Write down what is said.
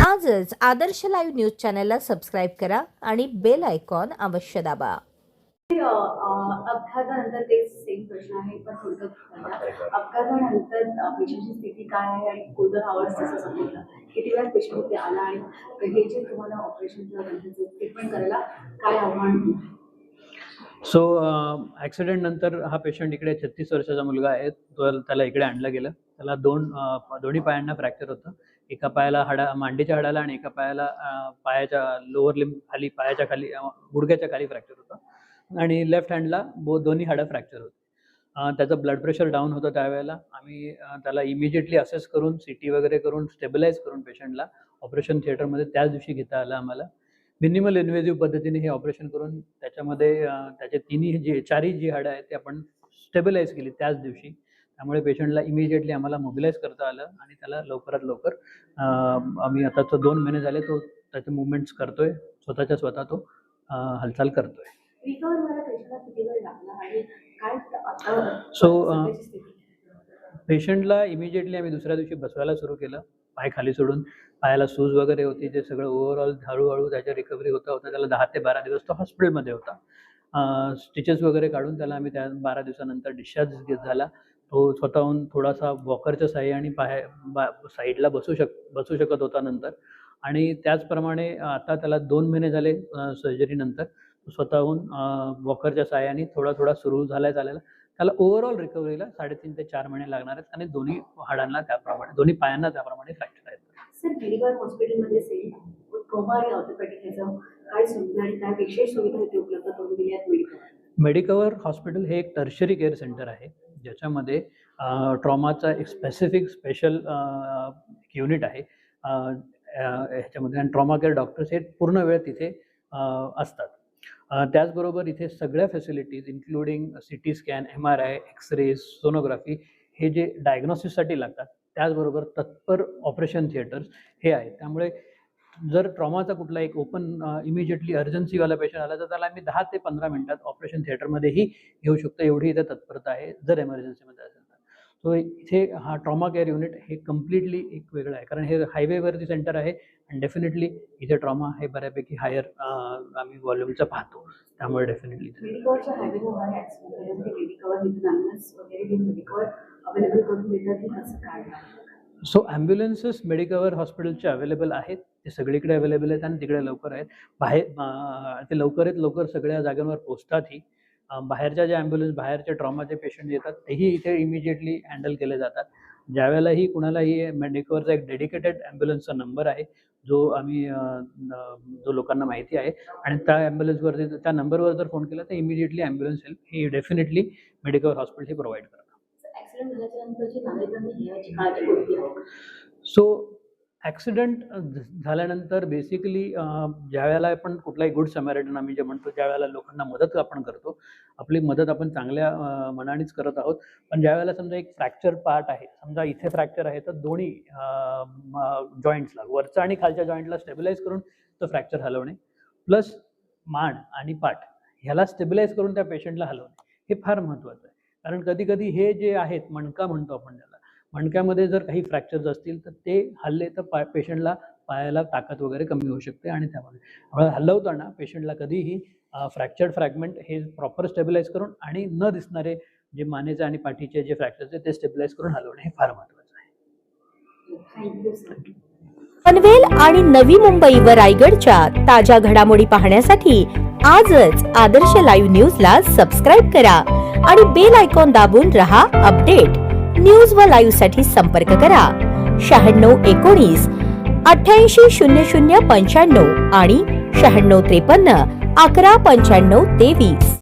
आजच आदर्श live news चॅनलला subscribe करा आणि बेल आयकॉन अवश्य दाबा. अपघातानंतर तेच सेम प्रश्न आहे, पण थोडक्यात अपघातानंतर पेशंटची स्थिती काय आहे आणि गोल्डन आवर्स कसं सांगितलं, किती वेळात पेशंट इथे आला आणि हे जे तुम्हाला ऑपरेशन किंवा ट्रीटमेंट करायला काय आव्हान होतं? सो ॲक्सिडेंट नंतर हा पेशंट इकडे 36 वर्षाचा मुलगा आहे. त्याला इकडे आणलं गेलं. त्याला दोन्ही पायांना फ्रॅक्चर होतं. एका पायाला मांडीच्या हाडाला आणि एका पायाला पायाच्या लोअर लिंब खाली, पायाच्या खाली, गुडघ्याच्या खाली फ्रॅक्चर होतं आणि लेफ्ट हँडला दोन्ही हाडं फ्रॅक्चर होती. त्याचं ब्लड प्रेशर डाऊन होतं त्यावेळेला. आम्ही त्याला इमिजिएटली असेस करून CT वगैरे करून स्टेबिलाईज करून पेशंटला ऑपरेशन थिएटरमध्ये त्याच दिवशी घेता आलं आम्हाला. मिनिमल इन्व्हेसिव्ह पद्धतीने हे ऑपरेशन करून त्याच्यामध्ये त्याचे चारही जी हाडं आहेत ते आपण स्टेबिलाईज केली त्याच दिवशी. त्यामुळे पेशंटला इमिजिएटली आम्हाला मोबिलाईज करता आलं आणि त्याला लवकरात लवकर आम्ही आता 2 महिने झाले तो त्याचे मूवमेंट्स करतोय, स्वतः तो हालचाल करतोय. रिकव्हर व्हायला पेशंटला किती वेळ लागला आणि काय सो पेशंटला इमिजिएटली आम्ही दुसऱ्या दिवशी बसवायला सुरू केलं. पाय खाली सोडून, पायाला सूज वगैरे होती, ते सगळं ओव्हरऑल हळूहळू त्याच्या रिकव्हरी होता. त्याला 10 ते 12 दिवस तो हॉस्पिटलमध्ये होता. स्टिचेस वगैरे काढून त्याला आम्ही त्या 12 दिवसानंतर डिस्चार्ज झाला. तो स्वतःहून थोडासा वॉकरच्या साहाय्याने साईडला बसू शकत होता नंतर. आणि त्याचप्रमाणे आता त्याला 2 महिने झाले सर्जरीनंतर. स्वतःहून वॉकरच्या साहाय्याने थोडा सुरू झाला चालायला. त्याला ओव्हरऑल रिकव्हरीला 3.5 ते 4 महिने लागणार आहेत आणि दोन्ही हाडांना त्याप्रमाणे, दोन्ही पायांना त्याप्रमाणे फ्रॅक्चर आहेत. सर, मेडिकल हॉस्पिटलमध्ये ट्रॉमा आणि ऑर्थोपेडिक ह्याचं काय सुविधा आणि काय विशेष सुविधा इथे उपलब्ध करून दिल्या आहेत? मेडिकवर हॉस्पिटल हे एक टर्शरी केअर सेंटर आहे, ज्याच्यामध्ये ट्रॉमाचा एक स्पेशल युनिट आहे ह्याच्यामध्ये. आणि ट्रॉमा केअर डॉक्टर्स हे पूर्ण वेळ तिथे असतात. त्याचबरोबर इथे सगळ्या facilities including CT scan, MRI, x rays, sonography हे जे डायग्नोसिससाठी लागतात, त्याचबरोबर तत्पर ऑपरेशन थिएटर्स हे आहेत. त्यामुळे जर ट्रॉमाचा कुठला एक ओपन इमिजिएटली अर्जन्सीवाला पेशंट आला तर त्याला आम्ही 10 ते 15 मिनिटात ऑपरेशन थिएटरमध्येही घेऊ शकतो, एवढी इथे तत्परता आहे जर एमर्जन्सीमध्ये असेल तर. सो इथे हा ट्रॉमा केअर युनिट हे कम्प्लिटली एक वेगळं आहे, कारण हे हायवेवरती सेंटर आहे आणि डेफिनेटली इथे ट्रॉमा हे बऱ्यापैकी हायर आम्ही व्हॉल्यूमचं पाहतो. त्यामुळे डेफिनेटली सो ॲम्ब्युलन्सेस मेडिकवर हॉस्पिटलचे अवेलेबल आहेत. ते सगळीकडे अवेलेबल आहेत आणि तिकडे लवकर आहेत. ते लवकर सगळ्या जागांवर पोचतातही. बाहेरच्या ज्या बाहेरचे ट्रॉमाचे पेशंट येतात तेही इथे इमिजिएटली हँडल केले जातात. ज्यावेळेलाही कुणालाही मेडिकवरचा एक डेडिकेटेड ॲम्ब्युलन्सचा नंबर आहे, जो लोकांना माहिती आहे, आणि त्या ॲम्ब्युलन्सवरती त्या नंबरवर जर फोन केला तर इमिजिएटली ॲम्ब्युलन्स हेल्प ही डेफिनेटली मेडिकवर हॉस्पिटल हे प्रोव्हाइड करतात. सो ॲक्सिडेंट झाल्यानंतर बेसिकली ज्यावेळेला आपण कुठलाही गुड समॅरिटन आम्ही जे म्हणतो, ज्यावेळेला लोकांना मदत आपण करतो, आपली मदत आपण चांगल्या मनानेच करत आहोत. पण ज्यावेळेला समजा एक फ्रॅक्चर पार्ट आहे, समजा इथे फ्रॅक्चर आहे, तर दोन्ही जॉईंट्सला, वरचा आणि खालच्या जॉईंटला स्टेबिलाईज करून तो फ्रॅक्चर हलवणे, प्लस मान आणि पाठ ह्याला स्टेबिलाईज करून त्या पेशंटला हलवणे हे फार महत्त्वाचं आहे. कारण कधी हे जे आहेत, मणका म्हणतो आपण त्याला, मणक्यामध्ये जर काही फ्रॅक्चर्स असतील तर ते हल्ले तर पेशंटला पायाला ताकद वगैरे कमी होऊ शकते. आणि त्यामुळे हलवताना पेशंटला कधीही फ्रॅक्चर्ड फ्रॅगमेंट हे प्रॉपर स्टेबिलाईज करून आणि न दिसणारे जे मानेचे आणि पाठीचे जे फ्रॅक्चर्स आहेत ते स्टेबिलाईज करून हलवणे हे फार महत्त्वाचं आहे. पनवेल आणि नवी मुंबई व रायगडच्या ताज्या घडामोडी पाहण्यासाठी आजच आदर्श लाईव्ह न्यूजला सबस्क्राईब करा आणि बेल आयकॉन दाबून रहा अपडेट. न्यूज व लाईव्ह साठी संपर्क करा 9619 880095 आणि 9653 119523.